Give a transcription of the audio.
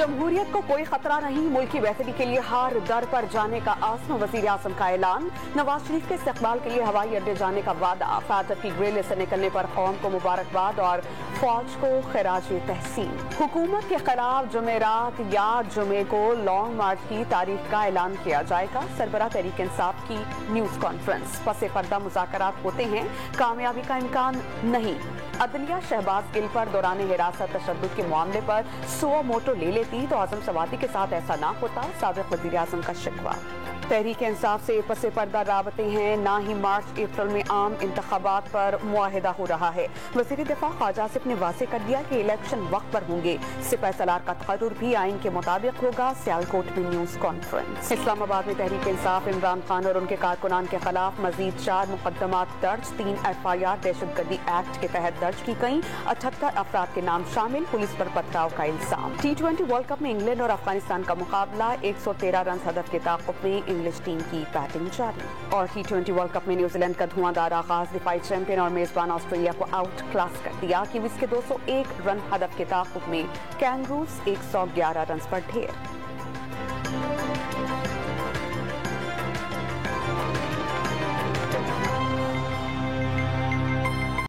जमहूरियत को कोई खतरा नहीं, मुल्की बेहतरी के लिए हर दर पर जाने का आज़म, वज़ीर आज़म का ऐलान। नवाज शरीफ के इस्तकबाल के लिए हवाई अड्डे जाने का वादा, फातह की ग्रिल से निकलने पर कौम को मुबारकबाद और फौज को खिराज तहसीन। हुकूमत के खिलाफ जुमेरात या जुमे को लॉन्ग मार्च की तारीख का ऐलान किया जाएगा। सरबराह तहरीक इंसाफ की न्यूज़ कॉन्फ्रेंस। पसे पर्दा मुज़ाकरात होते हैं, कामयाबी का इम्कान नहीं। अदलिया शहबाज गिल पर दौरान हिरासत तशद्दुद के मामले पर सो मोटो ले लेती तो आज़म सवाती के साथ ऐसा ना होता, साबिक़ वज़ीर आज़म का शिकवा। तहरीक इंसाफ से पसे पर्दा राबते हैं, ना ही मार्च अप्रैल में आम इंतखाबात पर मुआहिदा हो रहा है। वज़ीर दिफा ख्वाजा आसिफ ने वाज़ेह कर दिया कि इलेक्शन वक्त पर होंगे। सिपह सलार का तकर्रुर भी आइन के मुताबिक होगा। सियालकोट में न्यूज़ कॉन्फ्रेंस। इस्लामाबाद में तहरीक इंसाफ इमरान खान और उनके कारकुनान के खिलाफ मजीद 4 मुकदमात दर्ज, 3 FIR दहशतगर्दी एक्ट के तहत दर्ज की गई। 78 अफराद के नाम शामिल। पुलिस पर पथराव का इल्जाम। T20 वर्ल्ड कप में इंग्लैंड और अफगानिस्तान का मुकाबला। 113 रन हदफ के ताक़ुब में इंग्लिश टीम की बैटिंग जारी। और T20 वर्ल्ड कप में न्यूजीलैंड का धुआंधार आगाज, दिफाई चैंपियन और मेजबान ऑस्ट्रेलिया को आउट क्लास कर दिया। किवीज के 201 रन हदफ के ताक़ुब में कैंगरूज 111 रन पर ढेर।